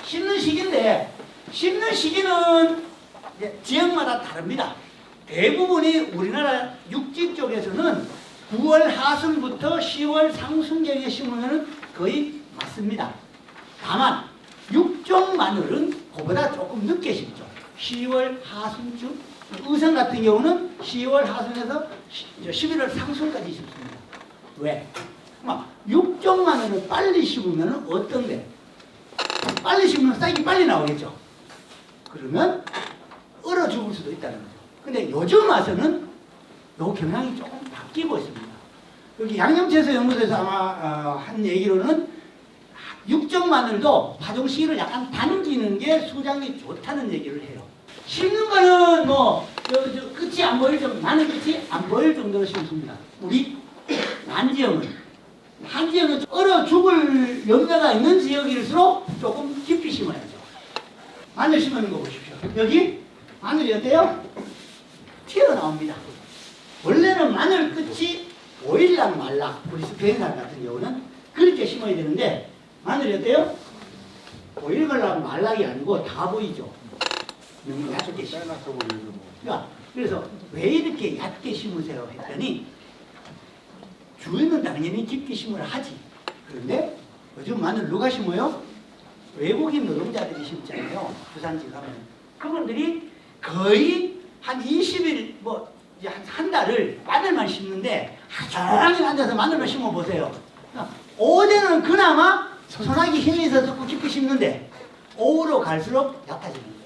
심는 시기인데 심는 시기는 지역마다 다릅니다. 대부분이 우리나라 육지 쪽에서는 9월 하순부터 10월 상순경에 심으면 거의 맞습니다. 다만 육종 마늘은 그보다 조금 늦게 심죠. 10월 하순쯤. 의성 같은 경우는 10월 하순에서 11월 상순까지 심습니다. 왜? 육종 마늘을 빨리 심으면 어떤데? 빨리 심으면 싹이 빨리 나오겠죠. 그러면 얼어 죽을 수도 있다는 거죠. 근데 요즘 와서는 요 경향이 조금 바뀌고 있습니다. 여기 양념채소 연구소에서 아마 한 얘기로는 육종 마늘도 파종 시기를 약간 당기는 게 수장이 좋다는 얘기를 해요. 심는 거는 뭐 끝이 안 보일 정도, 마늘 끝이 안 보일 정도로 심습니다. 우리 한지역은 얼어 죽을 염려가 있는 지역일수록 조금 깊이 심어야죠. 마늘 심는 거 보십시오. 여기 마늘이 어때요? 튀어나옵니다. 원래는 마늘 끝이 보일락 말락, 우리 스페인산 같은 경우는 그렇게 심어야 되는데 마늘이 어때요? 보일락 말락이 아니고 다 보이죠. 너무 얕게 심어. 그래서 왜 이렇게 얕게 심으세요 했더니 주인은 당연히 깊게 심으라 하지. 그런데 요즘 마늘 누가 심어요? 외국인 노동자들이 심잖아요. 부산지 가면. 그분들이 거의 한 20일, 한 달을 마늘만 심는데 하루 종일 앉아서 마늘만 심어보세요. 오전은 그나마 소나기 힘이 있어서 깊이 심는데 오후로 갈수록 얕아지는 거예요.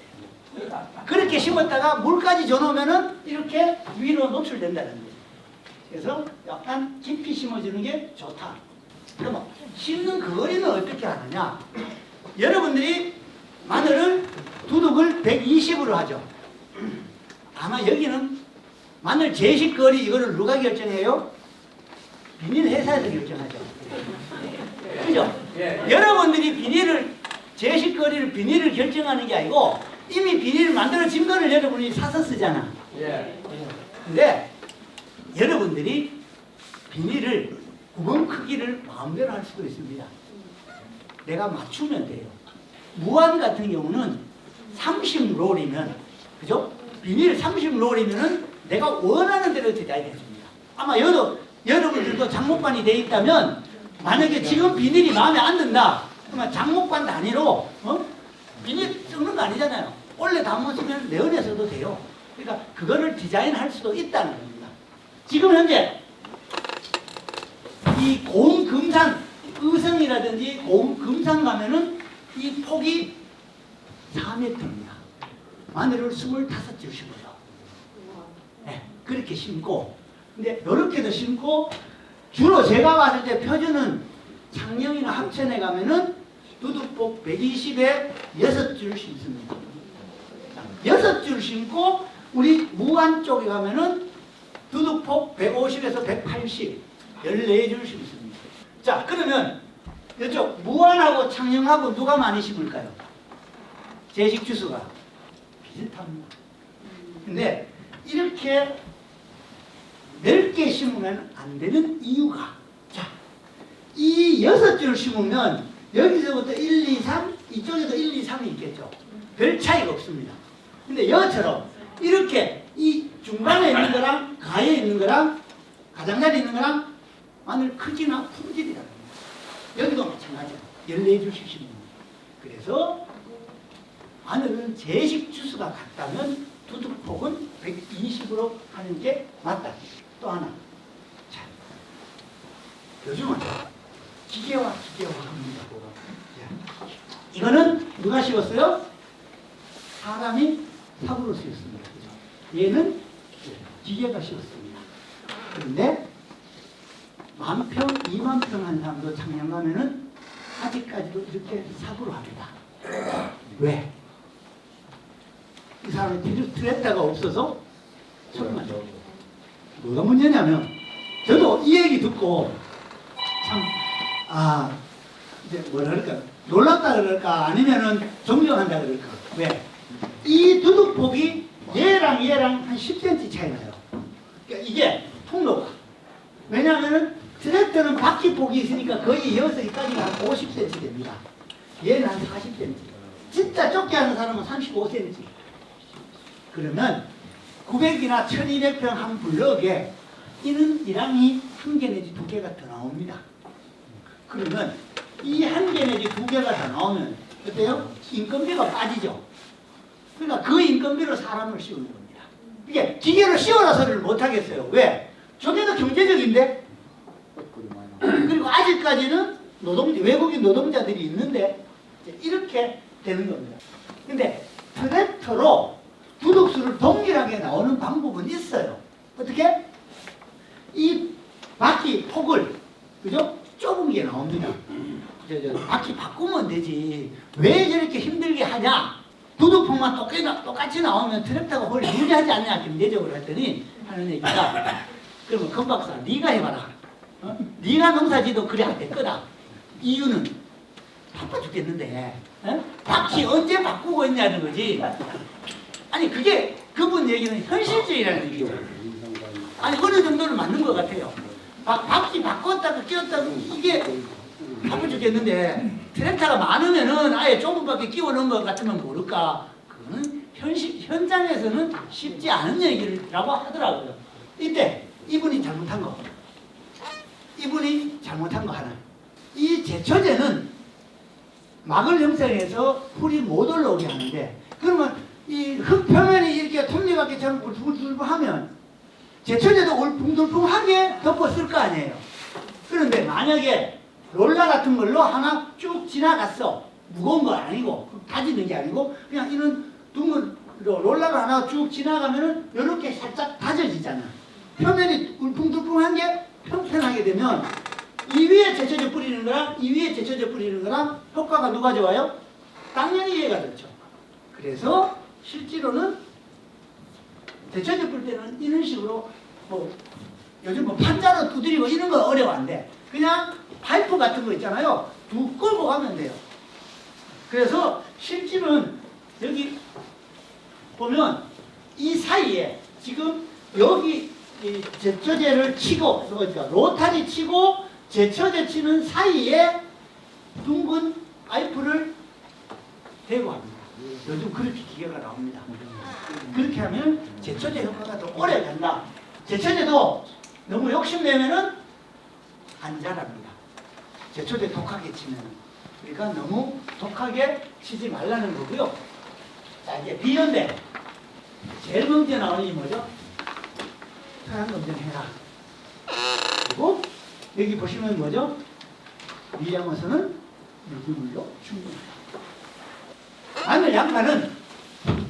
그렇게 심었다가 물까지 줘놓으면 이렇게 위로 노출된다는 거예요. 그래서 약간 깊이 심어주는 게 좋다. 그러면 심는 거리는 어떻게 하느냐? 여러분들이 마늘을 두둑을 120으로 하죠. 아마 여기는 마늘 제식거리 이거를 누가 결정해요? 비닐 회사에서 결정하죠. 그죠? 여러분들이 제식거리를 비닐을 결정하는 게 아니고 이미 비닐을 만들어진 거를 여러분이 사서 쓰잖아. 근데 여러분들이 비닐을 구멍 크기를 마음대로 할 수도 있습니다. 내가 맞추면 돼요. 무한 같은 경우는 30롤이면, 그죠? 비닐 30롤이면은 내가 원하는 대로 디자인 해줍니다. 아마 여러분들도 장목반이 돼 있다면, 만약에 지금 비닐이 마음에 안 든다, 그러면 장목반 단위로, 비닐 쓰는 거 아니잖아요. 원래 담으시면 레온에 써도 돼요. 그러니까 그거를 디자인할 수도 있다는 겁니다. 지금 현재 이 고흥 금산, 의성이라든지 고흥 금산 가면은 이 폭이 4m입니다. 마늘을 25줄 심어요. 네, 그렇게 심고, 근데 이렇게도 심고, 주로 제가 봤을 때 표준은 창녕이나 합천에 가면은 두둑폭 120에 6줄 심습니다. 6줄 심고, 우리 무안 쪽에 가면은 두둑폭 150에서 180, 14줄 심습니다. 자, 그러면 이쪽 무안하고 창녕하고 누가 많이 심을까요? 제식 주수가 비슷합니다. 근데 이렇게 넓게 심으면 안 되는 이유가, 자, 이 6줄 심으면 여기서부터 1, 2, 3, 이쪽에도 1, 2, 3이 있겠죠. 별 차이가 없습니다. 근데 여처럼 이렇게 이 중간에 있는 거랑 가에 있는 거랑 가장자리에 있는 거랑 마늘 크기나 품질이라는 겁니다. 여기도 마찬가지로 14줄씩 심습니다. 그래서 마늘은 제식 주수가 같다면 두둑폭은 120으로 하는 게 맞다. 또 하나. 자, 요즘은 기계화합니다. 이거는 누가 씌웠어요? 사람이 삽으로 씌웠습니다. 얘는 기계가 씌웠습니다. 그런데 10,000평, 20,000평 한 사람도 창녕 가면은 아직까지도 이렇게 삽으로 합니다. 왜? 이 사람이 트레타가 없어서 소리만 줘. 뭐가 문제냐면, 저도 이 얘기 듣고 참, 이제 뭐라 그럴까, 놀랍다 그럴까, 아니면은 존경한다 그럴까. 왜? 이 두둑폭이 얘랑 한 10cm 차이 나요. 그러니까 이게 통로가. 왜냐하면 트랙터는 바퀴 폭이 있으니까 거의 여기까지가 한 50cm 됩니다. 얘는 한 40cm. 진짜 좁게 하는 사람은 35cm. 그러면 900이나 1200평 한 블럭에 이는 이랑이 한 개 내지 두 개가 더 나옵니다. 그러면 이 한 개 내지 두 개가 더 나오면 어때요? 인건비가 빠지죠. 그러니까 그 인건비로 사람을 씌우는 겁니다. 이게 기계로 씌워라 소리를 못 하겠어요. 왜? 저게도 경제적인데. 그리고 아직까지는 외국인 노동자들이 있는데 이렇게 되는 겁니다. 근데 트랙터로 두둑수를 동일하게 나오는 방법은 있어요. 어떻게? 이 바퀴 폭을, 그죠? 좁은 게 나옵니다. 바퀴 바꾸면 되지. 왜 저렇게 힘들게 하냐? 두둑폭만 똑같이 나오면 트랙터가 훨 유리하지 않냐? 경제적으로 했더니 하는 얘기가, 그러면 건박사 네가 해봐라. 네가 농사지도 그래 안 될 거다. 이유는 바빠 죽겠는데 바퀴 언제 바꾸고 있냐는 거지. 아니 그게 그분 얘기는 현실주의라는 얘기죠. 아니 어느 정도는 맞는 것 같아요. 바퀴 바꿨다가 끼웠다가 이게 바빠 죽겠는데 트랙터가 많으면은 아예 좁은 바퀴 끼워 넣은 것 같으면 모를까. 그거는 현장에서는 쉽지 않은 얘기라고 하더라고요. 이때 이분이 잘못한 거. 이분이 잘못한 거 하나. 이 제초제는 막을 형성해서 풀이 못 올라오게 하는데, 그러면 이 흙 표면이 이렇게 톱니바퀴처럼 울퉁불퉁하면 제초제도 울퉁불퉁하게 덮었을 거 아니에요. 그런데 만약에 롤러 같은 걸로 하나 쭉 지나갔어. 무거운 거 아니고, 다지는 게 아니고, 그냥 이런 둥근 롤러가 하나 쭉 지나가면은 이렇게 살짝 다져지잖아. 표면이 울퉁불퉁한 게 평평하게 되면 이 위에 제초제 뿌리는 거랑 이 위에 제초제 뿌리는 거랑 효과가 누가 좋아요? 당연히 얘가 좋죠. 그래서 실제로는 제초제 뿌릴 때는 이런 식으로 요즘 판자로 두드리고 이런 건 어려워한데 그냥 파이프 같은 거 있잖아요. 두 끌고 가면 돼요. 그래서 실질은 여기 보면 이 사이에 지금 여기 이 제초제를 치고, 그러니까 로타리 치고 제초제 치는 사이에 둥근 파이프를 대고 합니다. 요즘 그렇게 기계가 나옵니다. 그렇게 하면 제초제 효과가 더 오래 간다. 제초제도 너무 욕심내면은 안 자랍니다. 제초제 독하게 치면. 그러니까 너무 독하게 치지 말라는 거고요. 자, 이제 비연대. 제일 먼저 나오는 게 뭐죠? 토양 검증해라. 그리고 여기 보시면 뭐죠? 미량어선은 유기물로 충분해요. 마늘 양파는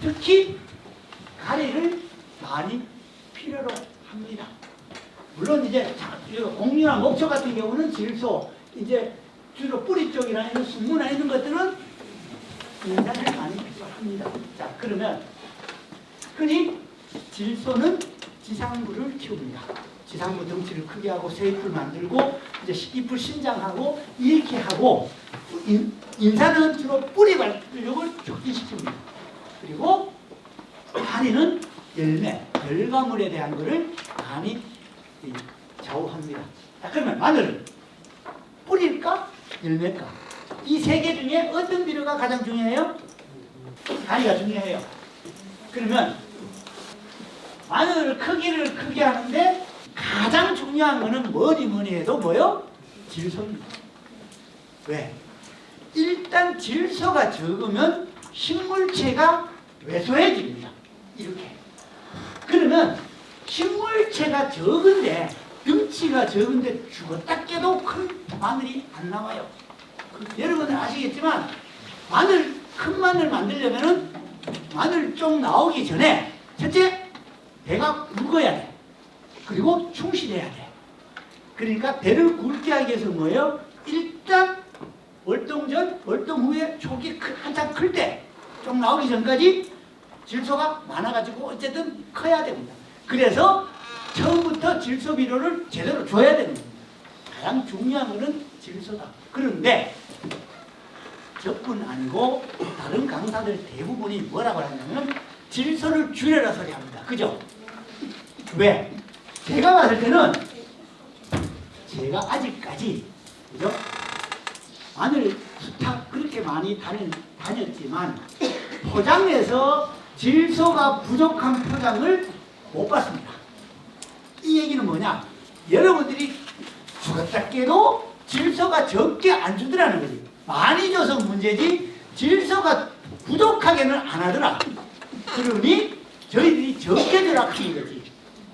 특히 가리를 많이 필요로 합니다. 물론 이제 옥류나 목초 같은 경우는 질소, 이제 주로 뿌리 쪽이나 이런 순무나 이런 것들은 인산을 많이 필요합니다. 자, 그러면 흔히 질소는 지상부를 키웁니다. 지상부 덩치를 크게 하고 새잎을 만들고 이제 잎을 신장하고 이렇게 하고, 인산은 주로 뿌리 발육을 촉진시킵니다. 그리고 가리는 열매, 결과물에 대한 것을 많이 좌우합니다. 자, 그러면 마늘은 뿌리일까? 열매일까? 이 세 개 중에 어떤 비료가 가장 중요해요? 가리가 중요해요. 그러면 마늘 크기를 크게 하는데 가장 중요한 거는 뭐니 해도 뭐요? 질소입니다. 왜? 일단 질소가 적으면 식물체가 왜소해집니다. 이렇게. 그러면 식물체가 적은데, 덩치가 적은데 죽었다 깨도 큰 마늘이 안 나와요. 여러분들 아시겠지만 큰 마늘 만들려면은 마늘 쪽 나오기 전에 첫째 배가 굵어야 돼. 그리고 충실해야 돼. 그러니까 배를 굵게 하기 위해서 뭐예요? 일단 월동 전, 월동 후에 촉이 한참 클 때 좀 나오기 전까지 질소가 많아가지고 어쨌든 커야 됩니다. 그래서 처음부터 질소 비료를 제대로 줘야 됩니다. 가장 중요한 것은 질소다. 그런데 저뿐 아니고 다른 강사들 대부분이 뭐라고 하냐면 질소를 줄여라 소리 합니다. 그죠? 왜? 제가 봤을 때는 제가 아직까지 그죠? 마늘 수탁 그렇게 많이 다녔지만 포장에서 질소가 부족한 포장을 못 봤습니다. 이 얘기는 뭐냐? 여러분들이 죽었다 깨도 질소가 적게 안 주더라는 거지. 많이 줘서 문제지 질소가 부족하게는 안 하더라. 그러니 저희들이 적게 주라 하는 거지.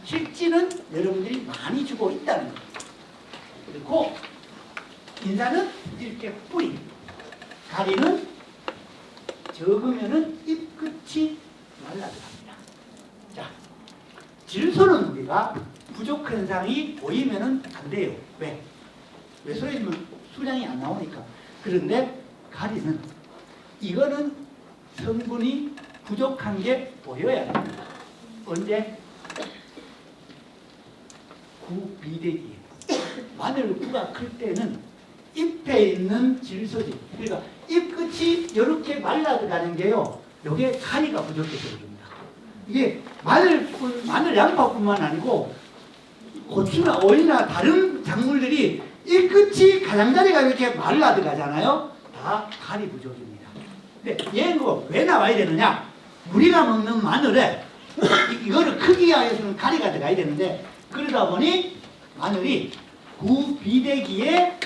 실제는 여러분들이 많이 주고 있다는 거예요. 그리고 인사는 이렇게 뿌리, 가리는 적으면은 잎 끝이 말라들어갑니다. 자, 질소는 우리가 부족 현상이 보이면은 안 돼요. 왜? 왜 소리지면 수량이 안 나오니까. 그런데 가리는 이거는 성분이 부족한 게 보여야 됩니다. 언제? 구비대기. 마늘 구가 클 때는 잎에 있는 질소지. 그러니까 잎 끝이 이렇게 말라들어가는 게요. 이게 가리가 부족해서 그럽니다. 이게 마늘 양파뿐만 아니고 고추나 오이나 다른 작물들이 잎 끝이 가장자리가 이렇게 말라들어가잖아요. 다 가리 부족입니다. 근데 얘는 왜 나와야 되느냐? 우리가 먹는 마늘에 이거를 크기에 해서는 가리가 들어가야 되는데 그러다 보니 마늘이 구비대기에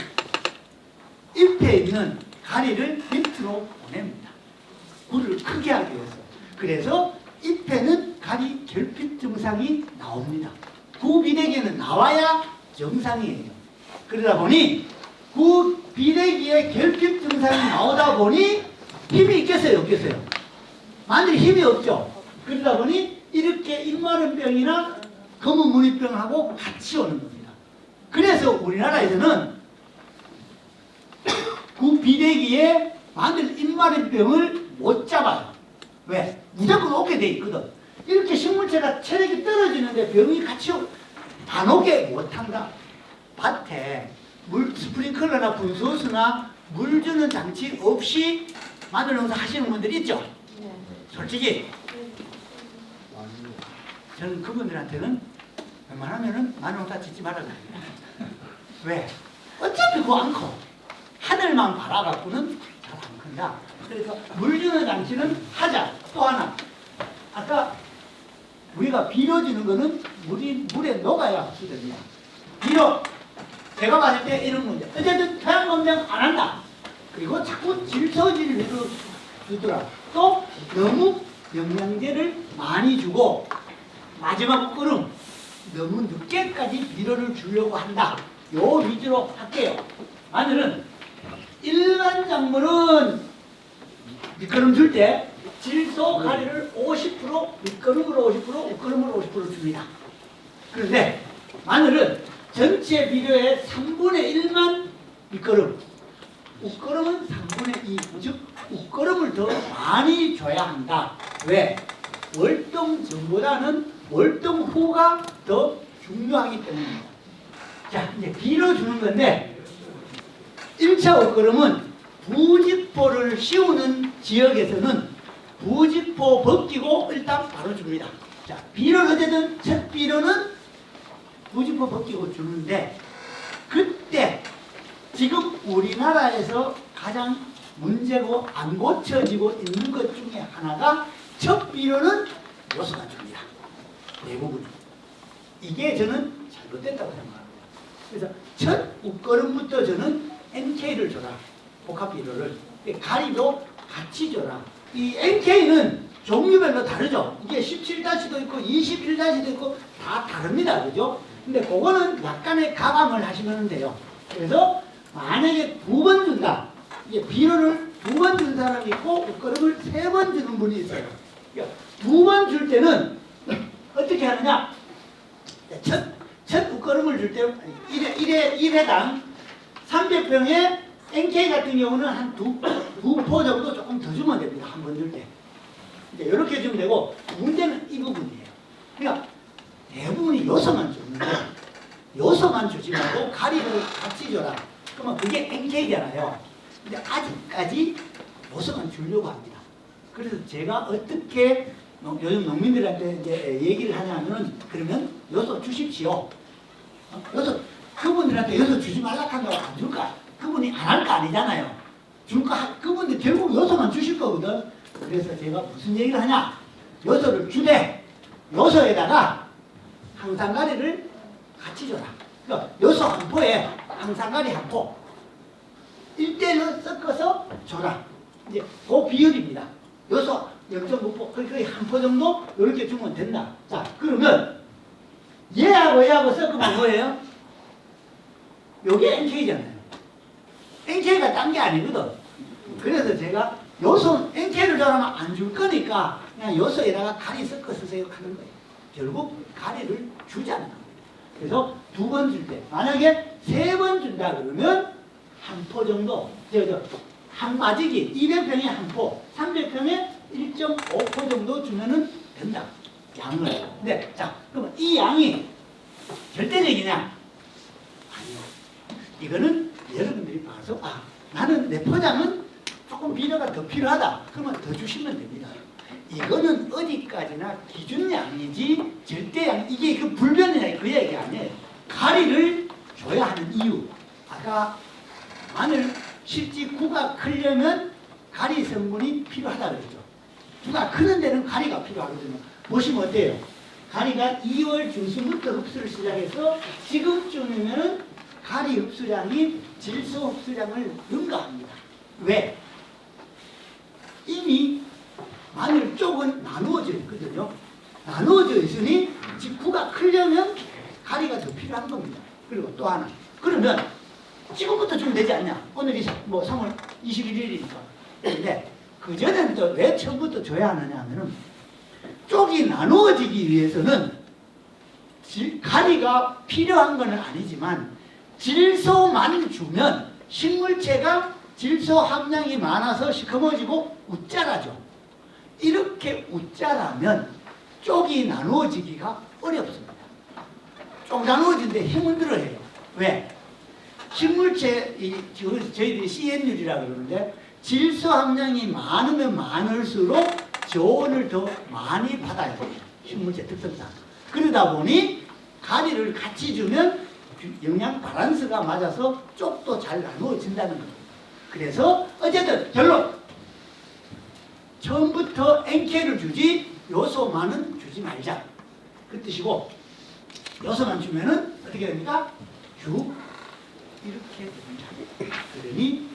잎에 있는 가리를 밑으로 보냅니다. 굴을 크게 하기 위해서. 그래서 잎에는 가리 결핍 증상이 나옵니다. 구비대기에는 나와야 정상이에요. 그러다 보니 구비대기에 결핍 증상이 나오다 보니 힘이 있겠어요? 없겠어요? 마늘이 힘이 없죠? 그러다 보니 이렇게 잎마른병이나 검은 무늬병하고 같이 오는 겁니다. 그래서 우리나라에서는 구비대기에 마늘 잎마른병을 못 잡아요. 왜? 무조건 오게 돼 있거든. 이렇게 식물체가 체력이 떨어지는데 병이 같이 안 오게 못한다. 밭에 스프링클러나 분소수나 물 주는 장치 없이 마늘 농사 하시는 분들 있죠? 솔직히 저는 그분들한테는 웬만하면은 마늘 농사 짓지 말아야 됩니다. 왜? 어차피 그거 안 커. 하늘만 바라갖고는 잘 안 큰다. 그래서 물 주는 장치는 하자. 또 하나. 아까 우리가 비료 주는 거는 물에 녹아야 흡수됩니다. 비료. 제가 봤을 때 이런 문제. 어쨌든 토양 검정 안 한다. 그리고 자꾸 질소질을 주더라. 또 너무 영양제를 많이 주고 마지막 걸음 너무 늦게까지 비료를 주려고 한다. 요 위주로 할게요. 마늘은 일반 작물은 밑거름 줄 때 질소 가리를 50% 밑거름으로 50% 웃거름으로 50% 줍니다. 그런데 마늘은 전체 비료의 3분의 1만 밑거름, 웃거름은 3분의 2, 즉 웃거름을 더 많이 줘야 한다. 왜? 월동 전보다는 월동 후가 더 중요하기 때문입니다. 자, 이제 비료 주는 건데 1차 옷걸음은 부직포를 씌우는 지역에서는 부직포 벗기고 일단 바로 줍니다. 자, 비료는 어쨌든 첫 비료는 부직포 벗기고 주는데 그때 지금 우리나라에서 가장 문제고 안 고쳐지고 있는 것 중에 하나가 첫 비료는 요소가 줍니다. 대부분. 이게 저는 잘못됐다고 생각합니다. 그래서 첫 옷걸음부터 저는 NK를 줘라. 복합 비료를. 가리도 같이 줘라. 이 NK는 종류별로 다르죠. 이게 17-도 있고 21-도 있고 다 다릅니다. 그죠? 근데 그거는 약간의 가감을 하시면 돼요. 그래서 만약에 2번 준다. 이게 비료를 2번 준 사람이 있고 옷걸음을 3번 주는 분이 있어요. 그러니까 2번 줄 때는 어떻게 하느냐? 첫 옷걸음을 줄 때 1회당 300병에 NK 같은 경우는 한 두 포 정도 조금 더 주면 됩니다. 한 번 줄 때. 이제 이렇게 주면 되고, 문제는 이 부분이에요. 그러니까 대부분이 요소만 주는데, 요소만 주지 말고 가리를 같이 줘라. 그러면 그게 NK잖아요. 근데 아직까지 요소만 주려고 합니다. 그래서 제가 어떻게 요즘 농민들한테 이제 얘기를 하냐면은, 그러면 요소 주십시오. 요소 그분들한테 요소 주지 말라 한다고 안 줄까? 그분이 안 할 거 아니잖아요. 줄까? 그분들 결국 요소만 주실 거거든. 그래서 제가 무슨 얘기를 하냐? 요소를 주되 요소에다가 항상가리를 같이 줘라. 그러니까 요소 한 포에 항상가리 한 포 1대1로 섞어서 줘라. 이제 그 비율입니다. 요소 0.5포 거의 한 포 정도 이렇게 주면 된다. 자 그러면 얘하고 얘하고 섞으면 뭐예요? 요게 NK잖아요. NK가 딴 게 아니거든. 그래서 제가 요소 NK를 줘라면 안 줄 거니까 그냥 요소에다가 가리 섞어 쓰세요 하는 거예요. 결국 가리를 주잖아요. 그래서 2번 줄 때 만약에 3번 준다 그러면 한 포 정도 한 마지기 200평에 한 포 300평에 1.5포 정도 주면은 된다. 양을. 네, 자 그러면 이 양이 절대적이냐? 아니요. 이거는 여러분들이 봐서 나는 내 포장은 조금 비료가 더 필요하다. 그러면 더 주시면 됩니다. 이거는 어디까지나 기준량이지 절대량 이게 그 불변이냐 그 얘기 아니에요. 가리를 줘야 하는 이유. 아까 마늘 실제 구가 크려면 가리 성분이 필요하다 그랬죠. 구가 크는 데는 가리가 필요하거든요. 보시면 어때요? 가리가 2월 중순부터 흡수를 시작해서 지금쯤이면 가리 흡수량이 질소 흡수량을 능가합니다. 왜? 이미 마늘 쪽은 나누어져 있거든요. 나누어져 있으니 구가 크려면 가리가 더 필요한 겁니다. 그리고 또 하나. 그러면 지금부터 주면 되지 않냐? 오늘이 뭐 3월 21일이니까. 근데 그전에는 또 왜 처음부터 줘야 하느냐 하면은 쪽이 나누어지기 위해서는 가리가 필요한 건 아니지만 질소만 주면 식물체가 질소 함량이 많아서 시커머지고 웃자라죠. 이렇게 웃자라면 쪽이 나누어지기가 어렵습니다. 쪽 나누어진데 힘을 들어해요. 왜? 식물체, 저희들이 CN율이라고 그러는데 질소 함량이 많으면 많을수록 저온을 더 많이 받아야 돼요. 식물체 특성상. 그러다 보니 가리를 같이 주면 영양 밸런스가 맞아서 쪽도 잘 나누어진다는 겁니다. 그래서 어쨌든 결론! 처음부터 NK를 주지 요소만은 주지 말자. 그 뜻이고 요소만 주면은 어떻게 됩니까? 이렇게 됩니다. 그러니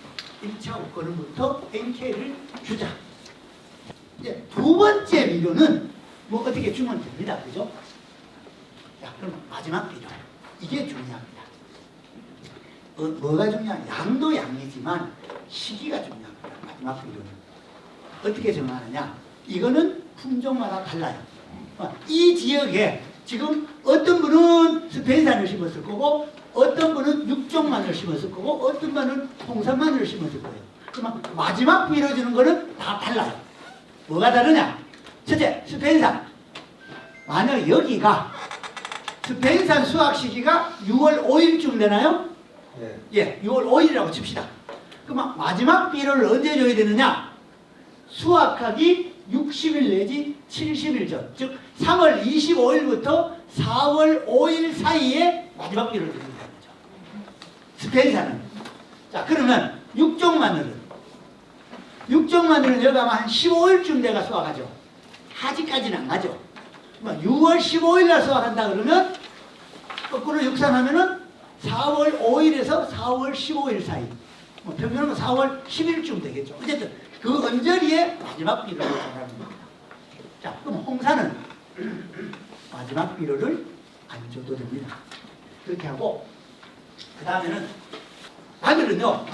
1차 호권부터 NK를 주자. 이제 2번째 비료는 뭐 어떻게 주면 됩니다. 그죠? 자, 그럼 마지막 비료. 이게 중요합니다. 뭐가 중요한? 양도 양이지만 시기가 중요합니다. 마지막 비료는. 어떻게 정하느냐? 이거는 품종마다 달라요. 이 지역에 지금 어떤 분은 스페인산을 심었을 거고 어떤 분은 육종마늘을 심었을 거고 어떤 분은 홍산마늘을 심었을 거예요. 그러면 마지막 비료 주는 거는 다 달라요. 뭐가 다르냐? 첫째, 스페인산. 만약 여기가 스페인산 수확 시기가 6월 5일쯤 되나요? 네. 예, 6월 5일이라고 칩시다. 그러면 마지막 비료를 언제 줘야 되느냐? 수확하기 60일 내지 70일 전, 즉 3월 25일부터 4월 5일 사이에 마지막 비료를 드린다는 거죠. 스페인산은. 자, 그러면 육종마늘은 여기 아마 한 15일쯤 내가 수확하죠. 하지까지는 안 가죠. 6월 15일 날 수확한다 그러면 거꾸로 육산하면은 4월 5일에서 4월 15일 사이. 평균은 4월 10일쯤 되겠죠. 어쨌든 그 언저리에 마지막 비료를 전하는 겁니다. 자, 그럼 홍사는 마지막 비료를 안 줘도 됩니다. 그렇게 하고 그 다음에는 마늘은요.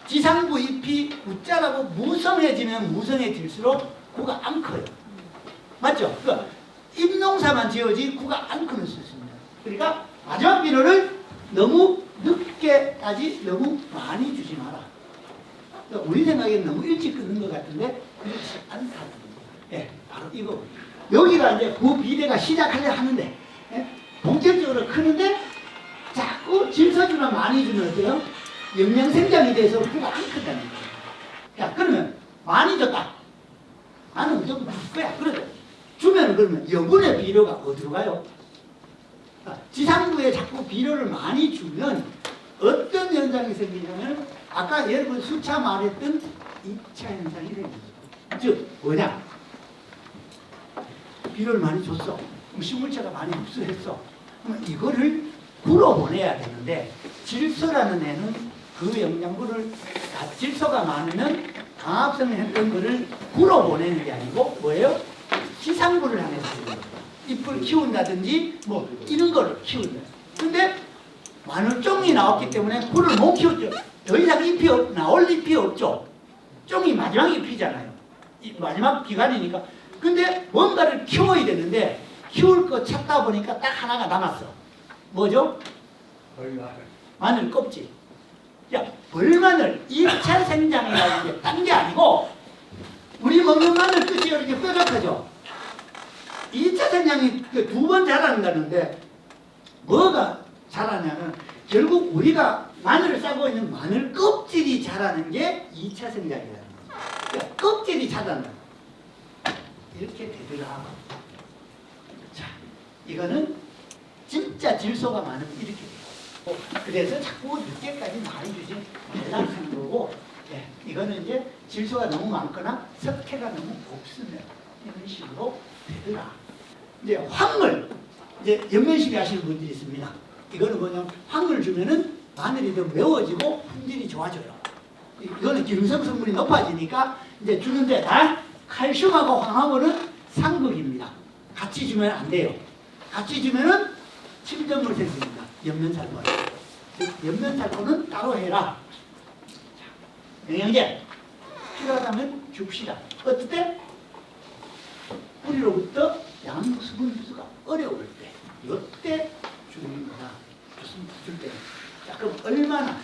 지상부 잎이 웃자라고 무성해지면 무성해질수록 구가 안 커요. 맞죠? 그러니까 잎농사만 지어지 구가 안 크는 수 있습니다. 그러니까 마지막 비료를 너무 늦게까지 너무 많이 주지 마라. 그러니까 우리 생각에는 너무 일찍 끊는 것 같은데 그렇지 않다는 겁니다. 예, 바로 이거. 여기가 이제 그 비대가 시작하려 하는데 예? 본격적으로 크는데 자꾸 질소주만 많이 주면 어때요? 영양 생장이 돼서 구가 안 큰다는 거예요. 자, 그러면 많이 줬다. 나는 무조건 줄 거야. 그래도 주면 그러면 여분의 비료가 어디로 가요? 지상부에 자꾸 비료를 많이 주면 어떤 현상이 생기냐면 아까 여러분 수차 말했던 2차 현상이 생깁니다. 즉 뭐냐? 비료를 많이 줬어. 그럼 식물체가 많이 흡수했어. 그럼 이거를 불어보내야 되는데 질소라는 애는 그 영양분을 질소가 많으면 강합성을 했던 거를 불어보내는 게 아니고 뭐예요? 지상부를 향해서 하는 거예요. 잎을 키운다든지 뭐 이런 거를 키운다. 근데 마늘종이 나왔기 때문에 꿀을 못 키웠죠. 더 이상 잎이 나올 잎이 없죠. 종이 마지막 잎이잖아요. 마지막 기간이니까. 근데 뭔가를 키워야 되는데 키울 거 찾다 보니까 딱 하나가 남았어. 뭐죠? 마늘 껍질. 야, 벌마늘 2차 생장이라는 게 딴 게 아니고 우리 먹는 마늘 끝이 이렇게 뾰족하죠. 2차 생장이 2번 자란다는데 뭐가 자라냐면 결국 우리가 마늘을 싸고 있는 마늘 껍질이 자라는 게 2차 생장이라는 거죠. 그러니까 껍질이 자란다. 이렇게 되더라. 자, 이거는 진짜 질소가 많으면 이렇게 돼요. 그래서 자꾸 늦게까지 많이 주지 말라고 하는 거고, 예, 이거는 이제 질소가 너무 많거나 석회가 너무 없으면 이런 식으로 되더라. 이제 황물, 이제 연면시비 하시는 분들이 있습니다. 이거는 뭐냐면 황물 주면은 마늘이 더 매워지고 품질이 좋아져요. 이거는 기능성 성분이 높아지니까 이제 주는데 단 칼슘하고 황화물은 상극입니다. 같이 주면 안 돼요. 같이 주면은 침전물 생깁니다. 옆면살포. 옆면살포는 따로 해라. 자, 영양제 필요하다면 줍시다. 어떨 때? 뿌리로부터 양수분 흡수가 어려울 때, 이때 주는 거다. 줄 때. 자, 그럼 얼마나?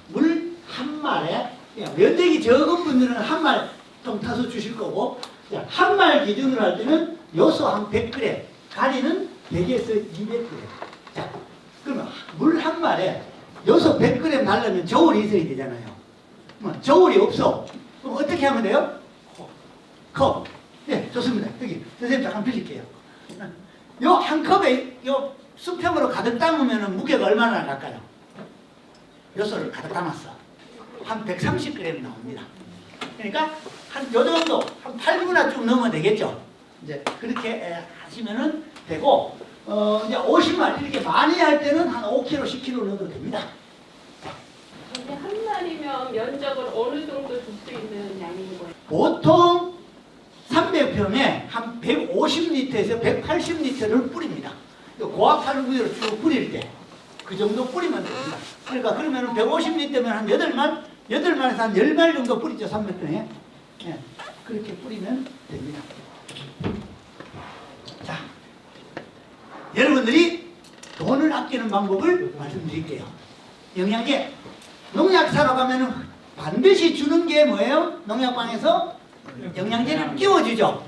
물 한 말에, 면적이 적은 분들은 한 말통 타서 주실 거고, 한 말 기준으로 할 때는 요소 한 100g, 가리는 100에서 200g. 자, 그러면 물 한 말에 요소 100g 날려면 저울이 있어야 되잖아요. 저울이 없어. 그럼 어떻게 하면 돼요? 컵. 네, 좋습니다. 여기 선생님 잠깐 빌릴게요. 요 한 컵에 요 수평으로 가득 담으면 무게가 얼마나 갈까요? 요소를 가득 담았어. 한 130g 나옵니다. 그러니까 한 요 정도, 한 8분나 좀 넣으면 되겠죠. 이제 그렇게 하시면은 되고, 이제 50말 이렇게 많이 할 때는 한 5kg, 10kg 넣어도 됩니다. 근데 한 마리면 면적을 어느 정도 줄 수 있는 양인 거예요? 보통 300평에 한 150리터에서 180리터를 뿌립니다. 고압탄구유로 쭉 뿌릴 때 그 정도 뿌리면 됩니다. 그러니까 그러면 150리터면 한 8말에서 한 10말 정도 뿌리죠. 300평에. 네, 그렇게 뿌리면 됩니다. 자, 여러분들이 돈을 아끼는 방법을 말씀드릴게요. 영양제, 농약 사러 가면은 반드시 주는 게 뭐예요? 농약방에서 영양제를 끼워주죠.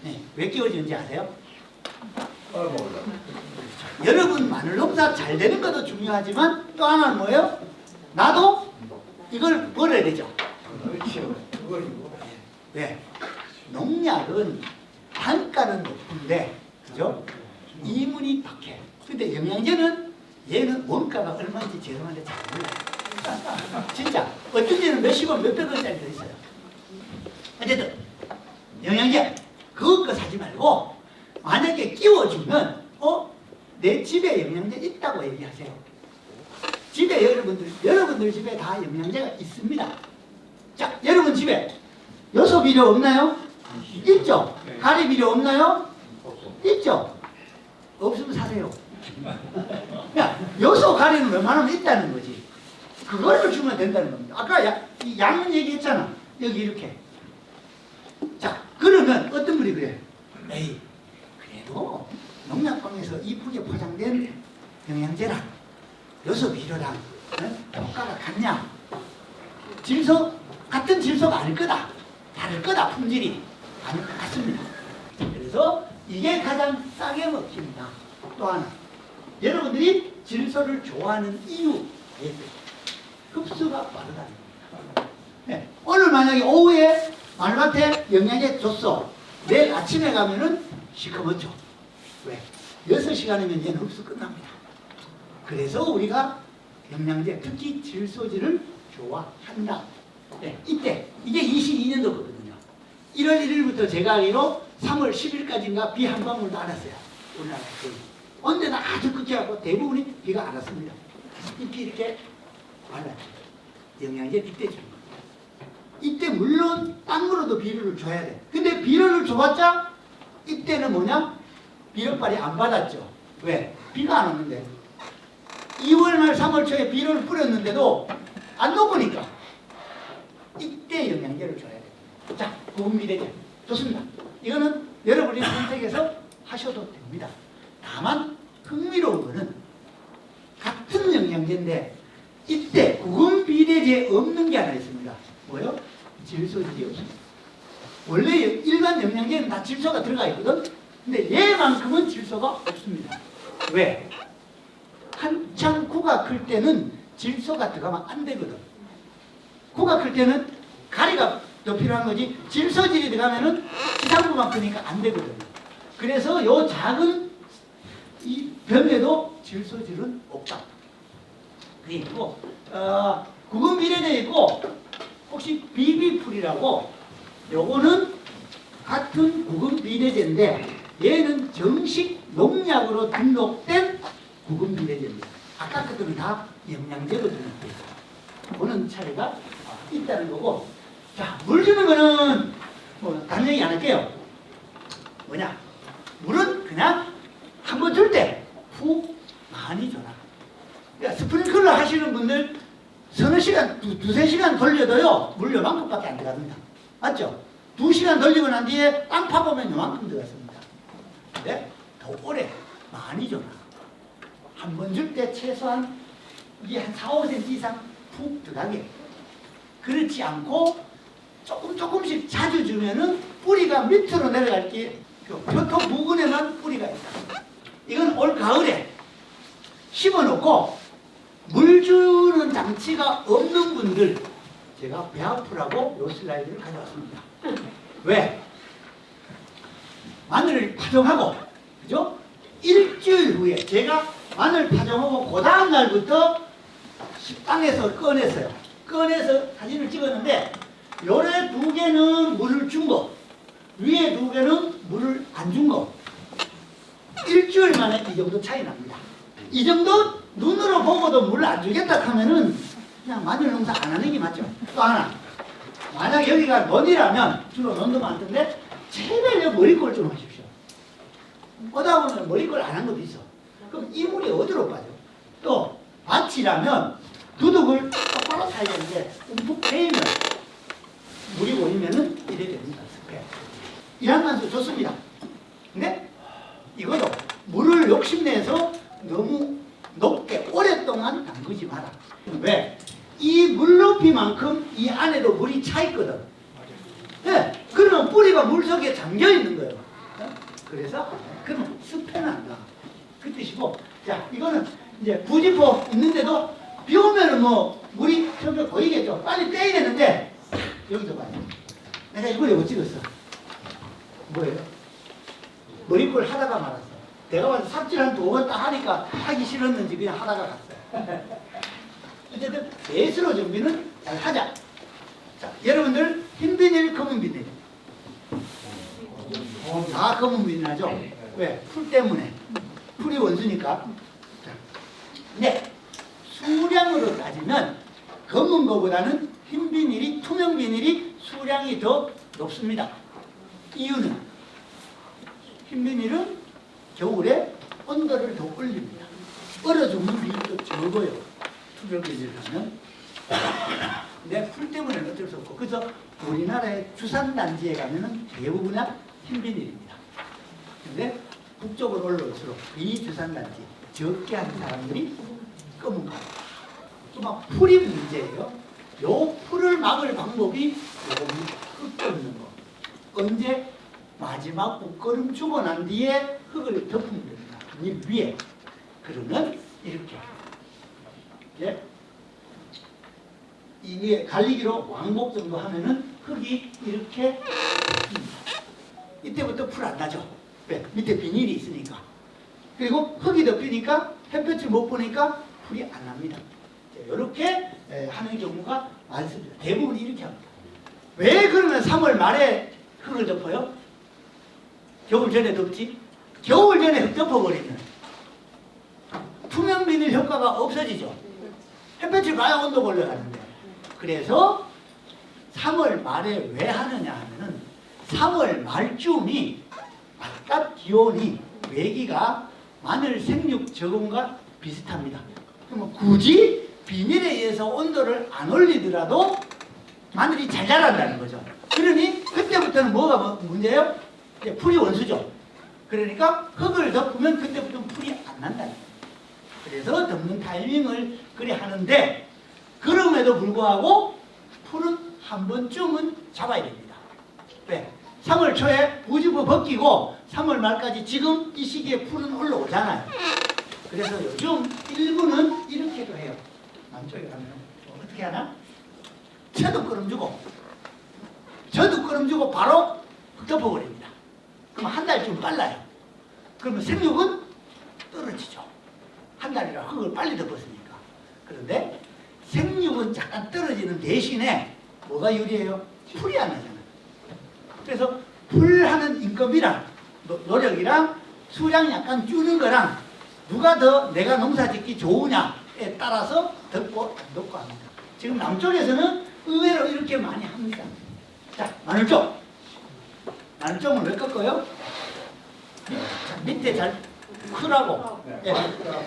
네, 왜 끼워주는지 아세요? 여러분 마늘 농사 잘 되는 것도 중요하지만 또 하나는 뭐예요? 나도 이걸 버려야 되죠. 네, 농약은 단가는 높은데, 그죠? 이문이 박해. 근데 영양제는 얘는 원가가 얼마인지 죄송한데 잘 몰라요. 진짜 어떤 데는 몇십 원, 몇백 원짜리도 있어요. 어쨌든 영양제 그것 거 사지 말고 만약에 끼워주면 내 집에 영양제 있다고 얘기하세요. 집에 여러분들 집에 다 영양제가 있습니다. 자, 여러분 집에 요소 비료 없나요? 있죠? 가리 비료 없나요? 있죠? 없으면 사세요. 야, 요소 가리는 웬만하면 있다는 거지. 그걸로 주면 된다는 겁니다. 아까 이 양은 얘기했잖아. 여기 이렇게. 자, 그러면 어떤 분이 그래? 에이, 그래도 농약방에서 이쁘게 포장된 영양제랑 요소 비료랑 효과가 같냐? 같은 질소가 아닐 거다. 다를 거다. 품질이 아닐 것 같습니다. 그래서 이게 가장 싸게 먹힙니다. 또 하나, 여러분들이 질소를 좋아하는 이유, 흡수가 빠르다는 겁니다. 네. 오늘 만약에 오후에 마늘밭에 영양제 줬어. 내일 아침에 가면은 시커멓죠. 왜? 6시간이면 얘는 흡수 끝납니다. 그래서 우리가 영양제, 특히 질소질을 좋아한다. 네, 이때 이게 22년도거든요. 1월 1일부터 제가 알기로 3월 10일까지인가 비 한 방울도 안 왔어요. 우리나라에 거의. 언제나 아주 극히하고 대부분이 비가 안 왔습니다. 잎이 이렇게 말랐죠. 영양제 이때 주는 겁니다. 이때 물론 땅으로도 비료를 줘야 돼. 근데 비료를 줘봤자 이때는 뭐냐? 비료빨이 안 받았죠. 왜? 비가 안 오는데. 2월 말 3월 초에 비료를 뿌렸는데도 안 녹으니까 이때 영양제를 줘야 돼. 자, 구분비례제 좋습니다. 이거는 여러분이 선택해서 하셔도 됩니다. 다만 흥미로운 거는 같은 영양제인데 이때 구분비례제 없는 게 하나 있습니다. 뭐요? 질소질이 없습니다. 원래 일반 영양제는 다 질소가 들어가 있거든. 근데 얘만큼은 질소가 없습니다. 왜? 한창 코가 클 때는 질소가 들어가면 안 되거든. 코가 클 때는 가리가 더 필요한 거지 질소질이 들어가면은 지상부만 크니까 안 되거든요. 그래서 요 작은 이 병에도 질소질은 없다. 그게 있고 구근비례제 있고 혹시 비비풀이라고 요거는 같은 구근비례제인데 얘는 정식 농약으로 등록된 구근비례제입니다. 아까 것들은 다 영양제로 등록돼 있어요. 보는 차이가 있다는 거고. 자, 물 주는 거는 뭐 다른 얘기 안 할게요. 뭐냐? 물은 그냥 한 번 줄 때 푹 많이 줘라. 그러니까 스프링클러 하시는 분들 서너 시간, 두세 시간 돌려도요 물 요만큼밖에 안 들어갑니다. 맞죠? 2시간 돌리고 난 뒤에 땅 파보면 요만큼 들어갔습니다. 근데 더 오래 많이 줘라. 한 번 줄 때 최소한 이게 한 4, 5cm 이상 푹 들어가게. 그렇지 않고 조금씩 자주 주면은 뿌리가 밑으로 내려갈 게 표토 부근에만 뿌리가 있다. 이건 올 가을에 심어놓고 물 주는 장치가 없는 분들 제가 배 아프라고 요 슬라이드를 가져왔습니다. 왜? 마늘을 파종하고 그죠? 일주일 후에 제가 마늘 파종하고 그 다음 날부터 식당에서 꺼냈어요. 꺼내서 사진을 찍었는데 요래 2개는 물을 준 거, 위에 2개는 물을 안 준 거. 일주일 만에 이 정도 차이 납니다. 이 정도 눈으로 보고도 물을 안 주겠다 하면은 그냥 마늘 농사 안 하는 게 맞죠. 또 하나, 만약 여기가 논이라면 주로 논도 많던데 제발 머리꼴 좀 하십시오. 오다 보면 머리꼴 안 한 것도 있어. 그럼 이 물이 어디로 빠져? 또 밭이라면 두둑을 똑바로 사야 되는데 움푹 패이면 물이 고이면은 이래 됩니다. 습해. 이런 만수 좋습니다. 근데 이것도 물을 욕심내서 너무 높게 오랫동안 담그지 마라. 왜? 이 물높이만큼 이 안에도 물이 차 있거든. 네, 그러면 뿌리가 물속에 잠겨 있는 거예요. 그래서 그러면 습해난다. 그 뜻이고, 자, 이거는 이제 부지포 있는데도 비 오면은 뭐 물이 점점 고이겠죠. 빨리 떼야 되는데 여기서 봐요. 내가 이걸 왜 찍었어? 뭐예요? 머리꼴 하다가 말았어. 내가 봐서 삽질 한 2번 딱 하니까 하기 싫었는지 그냥 하다가 갔어요. 어쨌든 배수로 준비는 잘 하자. 자, 여러분들 흰 비닐, 검은 비닐. 다 검은 비닐 하죠? 왜? 풀 때문에. 풀이 원수니까. 자, 네. 수량으로 따지면 검은 거보다는 흰 비닐이, 투명 비닐이 수량이 더 높습니다. 이유는 흰 비닐은 겨울에 온도를 더 올립니다. 얼어 죽는 비율도 적어요. 투명 비닐을 하면. 근데 풀 때문에는 어쩔 수 없고. 그래서 우리나라의 주산단지에 가면은 대부분 흰 비닐입니다. 근데 북쪽으로 올라올수록 이 주산단지 적게 하는 사람들이 검은 거. 또 막 풀이 문제예요. 요 풀을 막을 방법이 요거 흙 덮는 거. 언제? 마지막 옷걸음 주고 난 뒤에 흙을 덮으면 됩니다. 이 위에. 그러면 이렇게. 예? 이 위에 갈리기로 왕복 정도 하면은 흙이 이렇게 덮습니다. 이때부터 풀 안 나죠. 왜? 밑에 비닐이 있으니까. 그리고 흙이 덮이니까 햇볕을 못 보니까 풀이 안 납니다. 이렇게 하는 경우가 많습니다. 대부분 이렇게 합니다. 왜 그러면 3월 말에 흙을 덮어요? 겨울 전에 덮지? 겨울 전에 흙 덮어버리면 투명 비닐 효과가 없어지죠. 햇볕을 봐야 온도가 올라가는데. 그래서 3월 말에 왜 하느냐 하면은 3월 말쯤이 바깥 기온이 외기가 마늘 생육 저온과 비슷합니다. 그러면 굳이 비닐에 의해서 온도를 안 올리더라도 마늘이 잘 자란다는 거죠. 그러니 그때부터는 뭐가 문제예요? 이제 풀이 원수죠. 그러니까 흙을 덮으면 그때부터는 풀이 안 난다는 거예요. 그래서 덮는 타이밍을 그래 하는데 그럼에도 불구하고 풀은 한 번쯤은 잡아야 됩니다. 왜? 3월 초에 부지부 벗기고 3월 말까지 지금 이 시기에 풀은 올라오잖아요. 그래서 요즘 일부는 이렇게도 해요. 남쪽에 가면 어떻게 하나? 저도 끓음 주고 바로 덮어버립니다. 그럼 한 달쯤 빨라요. 그러면 생육은 떨어지죠. 한 달이라 흙을 빨리 덮었으니까. 그런데 생육은 잠깐 떨어지는 대신에 뭐가 유리해요? 풀이 안 나잖아요. 그래서 풀하는 인건비랑 노력이랑 수량 약간 주는 거랑 누가 더 내가 농사 짓기 좋으냐에 따라서 덮고 안 덮고 합니다. 지금 남쪽에서는 의외로 이렇게 많이 합니다. 자, 마늘종. 마늘종은 왜 꺾어요? 밑에 잘 크라고.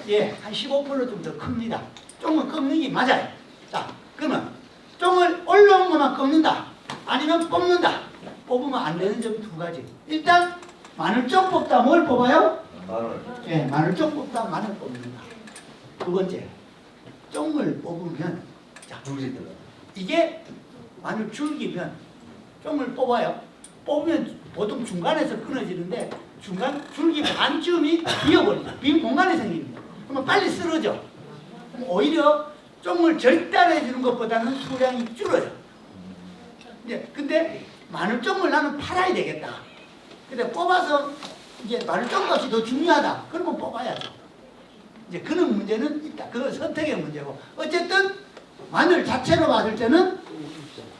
예, 한 15% 좀 더 큽니다. 종은 꺾는 게 맞아요. 자, 그러면 종을 올라온 것만 꺾는다. 아니면 뽑는다. 뽑으면 안 되는 점 두 가지. 일단 마늘종 뽑다 뭘 뽑아요? 마늘. 예, 마늘종 뽑다 마늘 뽑는다. 두 번째, 종을 뽑으면 자, 이게 마늘 줄기면 종을 뽑아요. 뽑으면 보통 중간에서 끊어지는데 중간 줄기 반쯤이 비어버립니다. 빈 공간이 생깁니다. 그러면 빨리 쓰러져. 오히려 종을 절단해 주는 것보다는 수량이 줄어요. 근데 마늘종을 나는 팔아야 되겠다. 근데 뽑아서 이제 마늘종 값이 더 중요하다. 그러면 뽑아야죠. 이제 그런 문제는 있다. 그건 선택의 문제고. 어쨌든 마늘 자체로 봤을 때는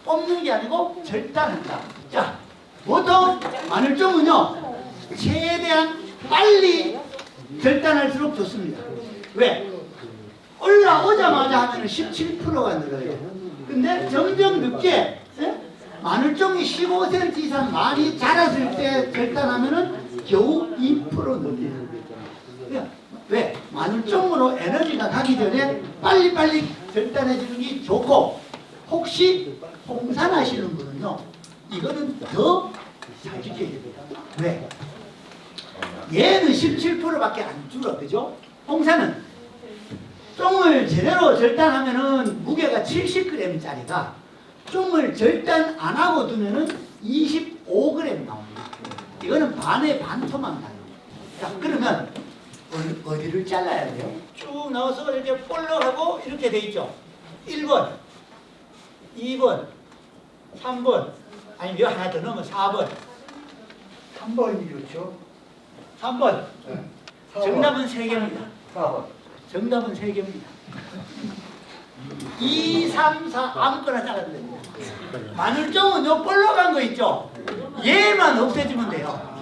뽑는 게 아니고 절단한다. 자, 보통 마늘종은요 최대한 빨리 절단할수록 좋습니다. 왜? 올라오자마자 하면 17%가 늘어요. 근데 점점 늦게 마늘종이 15cm 이상 많이 자랐을 때 절단하면은 겨우 2% 늘어요. 왜? 마늘종으로 에너지가 가기 전에 빨리빨리 절단해주는 게 좋고, 혹시 홍산하시는 분은요 이거는 더 잘 지켜야 됩니다. 왜? 얘는 17%밖에 안 줄어, 그죠? 홍산은 종을 제대로 절단하면은 무게가 70g짜리가 종을 절단 안 하고 두면은 25g 나옵니다. 이거는 반에 반토막 나요. 자, 그러면 어디를 잘라야 돼요? 쭉 넣어서 이렇게 볼록하고 이렇게 돼 있죠. 1번, 2번, 3번, 아니면 여기 하나 더 넣으면 4번. 3번이 좋죠. 3번. 네. 정답은 3개입니다. 4번. 정답은 3개입니다. 2, 3, 4 아무거나 잘라도 됩니다. 마늘종은 요 볼록한 거 있죠? 얘만 없애주면 돼요.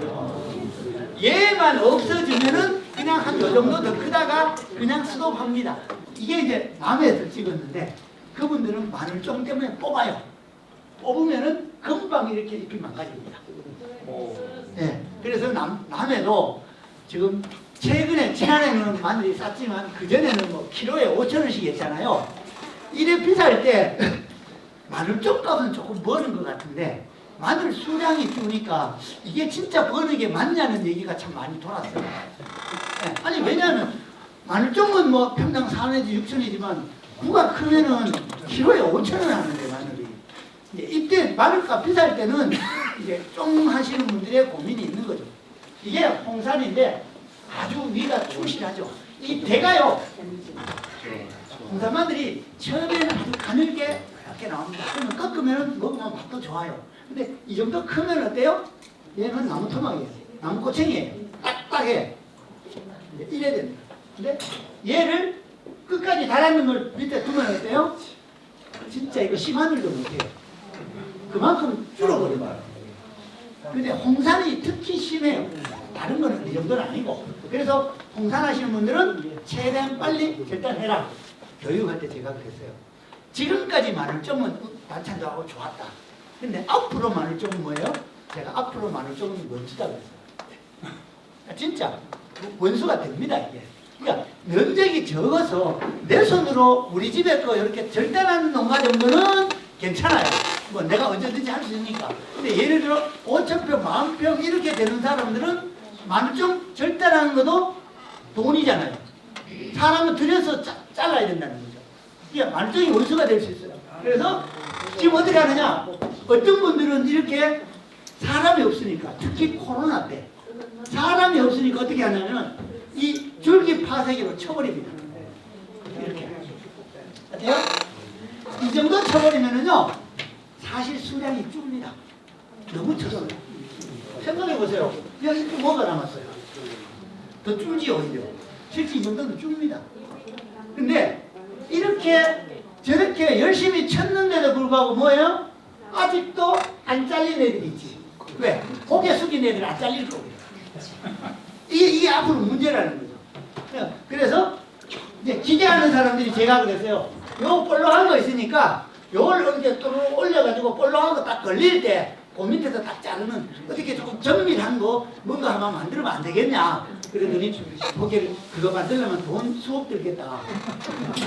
얘만 없어지면은 그냥 한 요 정도 더 크다가 그냥 스톱합니다. 이게 이제 남해에서 찍었는데 그분들은 마늘종 때문에 뽑아요. 뽑으면은 금방 이렇게 잎이 망가집니다. 네, 그래서 남해도 지금 최근에 지난해는 마늘이 쌌지만 그전에는 뭐 키로에 5,000원씩 했잖아요. 이래 비쌀 때 마늘종 값은 조금 버는 것 같은데 마늘 수량이 주니까 이게 진짜 버는 게 맞냐는 얘기가 참 많이 돌았어요. 네, 아니 왜냐하면 마늘종은 뭐 평당 4,000원에서 6,000원이지만 구가 크면은 키로에 5,000원 하는데 마늘이. 이때 마늘값 비쌀 때는 이제 쫑 하시는 분들의 고민이 있는 거죠. 이게 홍산인데 아주 위가 충실하죠. 이 대가요. 홍산 마늘이 처음에는 아주 가늘게 이렇게 나옵니다. 그러면 꺾으면 먹으면 맛도 좋아요. 근데 이 정도 크면 어때요? 얘는 나무 토막이에요. 나무 꼬챙이에요. 딱딱해. 이래야 됩니다. 근데 얘를 끝까지 달았는 걸 밑에 두면 어때요? 진짜 이거 씨마늘도 못해요. 그만큼 줄어버려요. 근데 홍산이 특히 심해요. 다른 거는 이 정도는 아니고. 그래서 홍산 하시는 분들은 최대한 빨리 결단해라. 교육할 때 제가 그랬어요. 지금까지 마늘종은 반찬도 하고 좋았다. 근데 앞으로 마늘종은 뭐예요? 제가 앞으로 마늘종은 원수다 그랬어요. 진짜 원수가 됩니다 이게. 그러니까 면적이 적어서 내 손으로 우리 집에 거 이렇게 절단하는 농가 정도는 괜찮아요. 뭐 내가 언제든지 할 수 있으니까. 근데 예를 들어 5,000평, 10,000평 이렇게 되는 사람들은 마늘종 절단하는 것도 돈이잖아요. 사람을 들여서 잘라야 된다는 거죠. 그러니까 마늘종이 원수가 될 수 있어요. 그래서 지금 어떻게 하느냐? 어떤 분들은 이렇게 사람이 없으니까, 특히 코로나 때 사람이 없으니까 어떻게 하냐면 이 줄기 파쇄기로 쳐버립니다. 이렇게. 어때요? 이 정도 쳐버리면은요, 사실 수량이 줍니다. 너무 쳐서. 생각해보세요. 여기 뭐가 남았어요? 더 줄지, 오히려. 실제 이 정도는 줍니다. 근데 이렇게 저렇게 열심히 쳤는데도 불구하고 뭐예요? 아직도 안 잘린 애들이 있지. 왜? 고개 숙인 애들이 안 잘릴 거고요. 이게 앞으로 문제라는 거죠. 그래서 이제 기계하는 사람들이 제가 그랬어요. 요 볼록한 거 있으니까 요걸 이렇게 또 올려가지고 볼록한 거 딱 걸릴 때 그 밑에서 딱 자르는 어떻게 조금 정밀한 거 뭔가 한번 만들면 안 되겠냐. 그러더니 고개를 그거 만들려면 돈 수억 들겠다.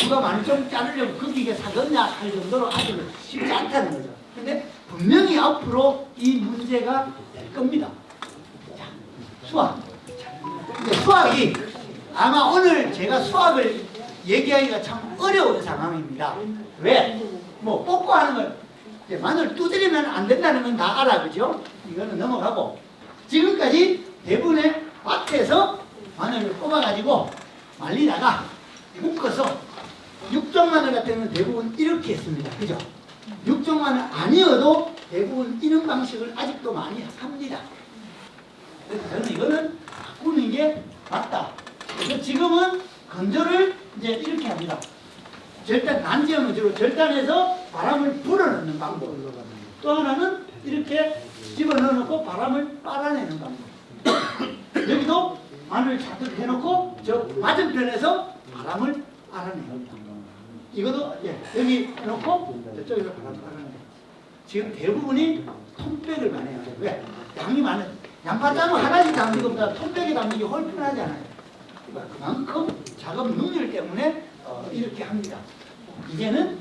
누가 많이 좀 자르려면 그 기계 사겠냐 할 정도로 아주 쉽지 않다는 거죠. 근데 분명히 앞으로 이 문제가 될 겁니다. 자, 수학. 근데 수학이 아마 오늘 제가 수학을 얘기하기가 참 어려운 상황입니다. 왜? 뭐 뽑고 하는 걸 이제 마늘 두드리면 안 된다는 건 다 알아, 그죠? 이거는 넘어가고 지금까지 대부분의 밭에서 마늘을 뽑아가지고 말리다가 묶어서 육종 마늘 같은 경우는 대부분 이렇게 했습니다. 그죠? 육종 마늘 아니어도 대부분 이런 방식을 아직도 많이 합니다. 그래서 저는 이거는 바꾸는 게 맞다. 그래서 지금은 건조를 이제 이렇게 합니다. 절단, 난지형은 주로 절단해서 바람을 불어넣는 방법. 또 하나는 이렇게 집어넣어놓고 바람을 빨아내는 방법. 여기도 마늘 잔뜩 해놓고 저 맞은편에서 바람을 빨아내는 방법. 이것도 여기 놓고 저쪽에서 바람 빨아내는 방법. 지금 대부분이 톤백을 많이 해요. 왜? 양이 많은 양파장을 하나씩 담는 것보다 톤백에 담는 게 훨씬 편하잖아요. 그만큼 작업 능률 때문에 이렇게 합니다. 이제는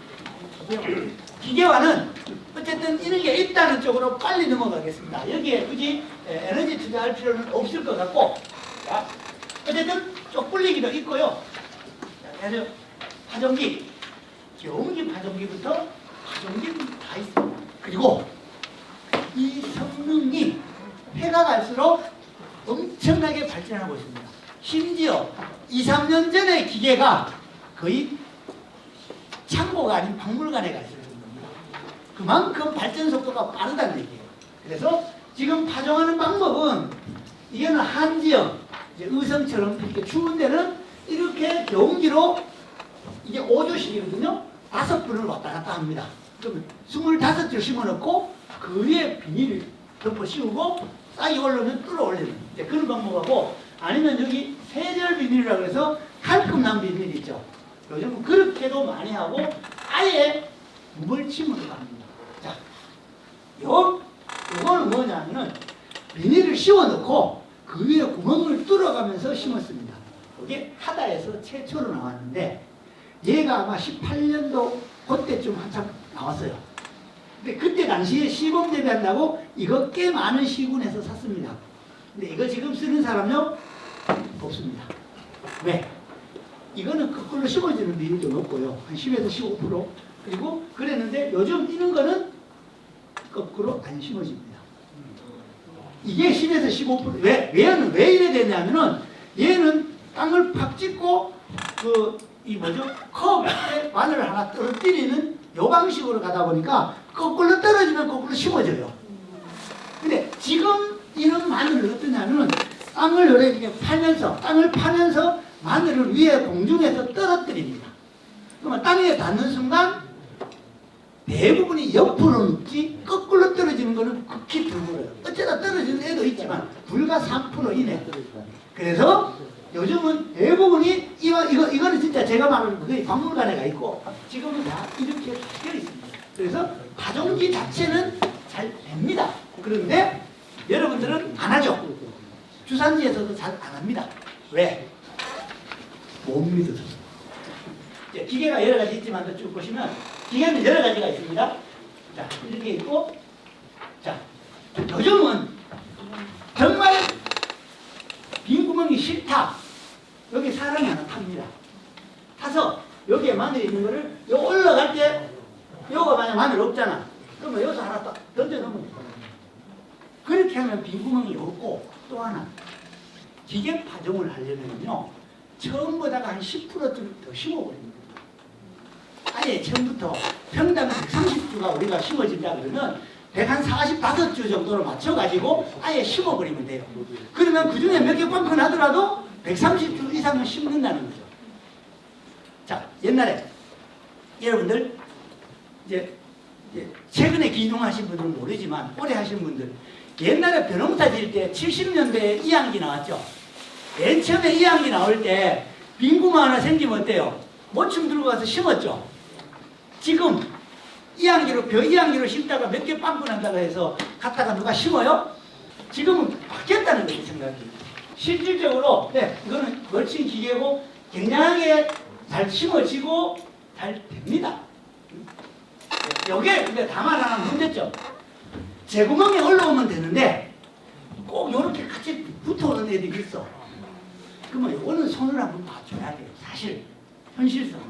기계화는 어쨌든 이런 게 있다는 쪽으로 빨리 넘어가겠습니다. 여기에 굳이 에너지 투자할 필요는 없을 것 같고, 자, 어쨌든 쪽 불리기도 있고요. 그래서 파종기, 경운기 파종기부터 파종기 다 있습니다. 그리고 이 성능이 해가 갈수록 엄청나게 발전하고 있습니다. 심지어 2, 3년 전의 기계가 거의 창고가 아닌 박물관에 가 있을 정도입니다. 그만큼 발전 속도가 빠르다는 얘기예요. 그래서 지금 파종하는 방법은 이게는 한지형, 이제 의성처럼 이렇게 추운 데는 이렇게 경운기로 이게 5조씩이거든요. 5분을 왔다 갔다 합니다. 그러면 25줄 심어놓고 그 위에 비닐을 덮어 씌우고 싹이 올라오면 뚫어 올리는 이제 그런 방법하고, 아니면 여기 세절 비닐이라고 해서 칼급난 비닐 있죠. 요즘 그렇게도 많이 하고 아예 무벌침으로 합니다. 자, 요거는 뭐냐면은 비닐을 씌워놓고 그 위에 구멍을 뚫어가면서 심었습니다. 이게 하다에서 최초로 나왔는데 얘가 아마 18년도 그때쯤 한참 나왔어요. 근데 그때 당시에 시범 재배한다고 이거 꽤 많은 시군에서 샀습니다. 근데 이거 지금 쓰는 사람요? 없습니다. 왜? 이거는 거꾸로 심어지는 비율도 높고요. 한 10에서 15%. 그리고 그랬는데 요즘 이런 거는 거꾸로 안 심어집니다. 이게 10에서 15%. 왜 이래 되냐면은 얘는 땅을 팍 찍고 컵에 마늘을 하나 떨어뜨리는 요 방식으로 가다 보니까 거꾸로 떨어지면 거꾸로 심어져요. 근데 지금 이런 마늘은 어떠냐면 땅을 이렇게 파면서 땅을 파면서 마늘을 위에 공중에서 떨어뜨립니다. 그러면 땅에 닿는 순간 대부분이 옆으로 눕지 거꾸로 떨어지는 거는 극히 드물어요. 어쩌다 떨어지는 애도 있지만 불과 3% 이내. 그래서 요즘은 대부분이 이거는 진짜 제가 말하는 거의 박물관에 가 있고 지금은 다 이렇게 되어 있습니다. 그래서 파종기 자체는 잘 됩니다. 그런데 여러분들은 안 하죠. 주산지에서도 잘 안 합니다. 왜? 못 믿어서. 이제 기계가 여러 가지 있지만 쭉 보시면 기계는 여러 가지가 있습니다. 자, 이렇게 있고, 자, 요즘은 정말 빈 구멍이 싫다. 여기 사람이 하나 탑니다. 타서 여기에 마늘이 있는 거를 요 올라갈 때 요거 만약 마늘 없잖아. 그러면 여기서 하나 딱 던져 놓으면 돼. 그렇게 하면 빈 구멍이 없고 또 하나 기계 파종을 하려면요 처음보다가 한 10%더 심어버립니다. 아예 처음부터 평당 130주가 우리가 심어진다 그러면 145주 정도로 맞춰가지고 아예 심어버리면 돼요. 그러면 그 중에 몇 개 뻥커 나더라도 130주 이상은 심는다는 거죠. 자, 옛날에 여러분들 이제 최근에 기농하신 분들은 모르지만 오래 하신 분들 옛날에 벼농사 지을 때 70년대에 이항기 나왔죠. 맨 처음에 이항기 나올 때 빈 구멍 하나 생기면 어때요? 모춤 들고 가서 심었죠. 지금 이항기로 벼 이항기로 심다가 몇 개 빵꾸 난다고 해서 갖다가 누가 심어요? 지금은 바뀌었다는 거죠, 생각이. 실질적으로 이거는 멀칭 기계고 굉장하게 잘 심어지고 잘 됩니다. 여기에 근데 다만 하나 문제점. 재구멍에 올라오면 되는데 꼭 이렇게 같이 붙어오는 애들이 있어. 그러면 이거는 손을 한번 봐줘야 돼요. 사실 현실성은.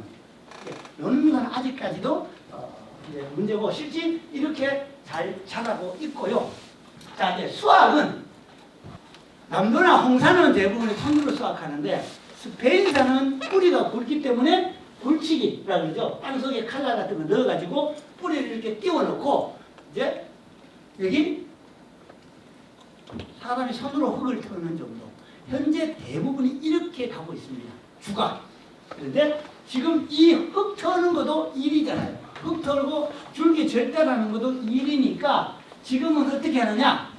이런 건 아직까지도 이제 문제고 실제 이렇게 잘 자라고 있고요. 자, 이제 수확은 남도나 홍산은 대부분 손으로 수확하는데 스페인산은 뿌리가 굵기 때문에 굵치기라고 그러죠. 땅속에 칼날 같은 거 넣어가지고 뿌리를 이렇게 띄워놓고 이제 여기 사람이 손으로 흙을 터는 정도. 현재 대부분이 이렇게 가고 있습니다. 주가. 그런데 지금 이 흙 터는 것도 일이잖아요. 흙 털고 줄기 절단하는 것도 일이니까 지금은 어떻게 하느냐?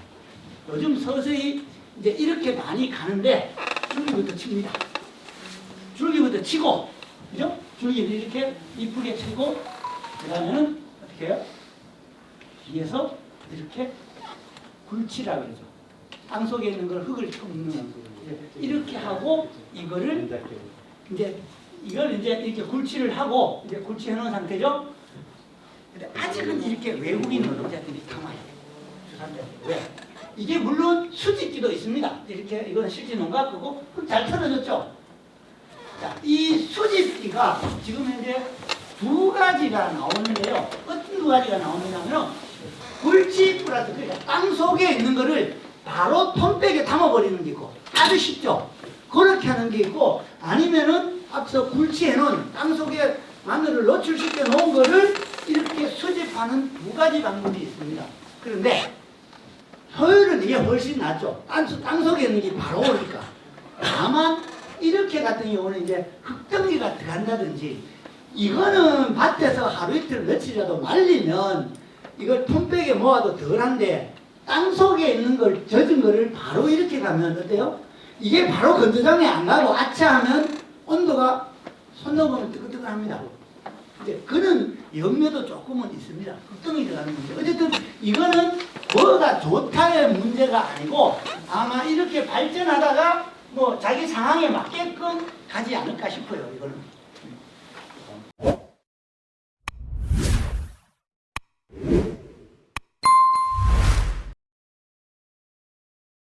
요즘 서서히 이제 이렇게 많이 가는데 줄기부터 칩니다. 줄기부터 치고, 그죠? 줄기를 이렇게 이쁘게 치고, 그 다음에는 어떻게 해요? 뒤에서 이렇게 굴치라 그러죠. 땅 속에 있는 걸 흙을 쳐먹는 이렇게 하고 이거를 이제 이걸 이제 이렇게 굴치를 하고 이제 굴치해 놓은 상태죠. 근데 아직은 이렇게 외국인 노동자들이 담아요. 주산자들. 왜? 이게 물론 수집기도 있습니다. 이렇게 이건 실제 농가 거고 잘 털어졌죠. 자, 이 수집기가 지금 현재 두 가지가 나오는데요. 어떤 두 가지가 나오느냐면 굴치 플러스 그러니까 땅 속에 있는 거를 바로 톤백에 담아버리는 게 있고 아주 쉽죠. 그렇게 하는 게 있고 아니면은 앞서 굴치해 놓은 땅 속에 마늘을 노출시켜 놓은 거를 이렇게 수집하는 두 가지 방법이 있습니다. 그런데 효율은 이게 훨씬 낫죠. 땅 속에 있는 게 바로 오니까. 다만 이렇게 같은 경우는 이제 흙덩이가 들어간다든지 이거는 밭에서 하루 이틀 며칠이라도 말리면 이걸 톤백에 모아도 덜한데 땅 속에 있는 걸 젖은 거를 바로 이렇게 가면 어때요? 이게 바로 건조장에 안 가고 아차하면 온도가 손 넘으면 뜨끈뜨끈합니다. 이제 그는 염려도 조금은 있습니다. 흙덩이 들어가는 문제. 어쨌든 이거는 뭐가 좋다의 문제가 아니고 아마 이렇게 발전하다가 뭐 자기 상황에 맞게끔 가지 않을까 싶어요. 이거는.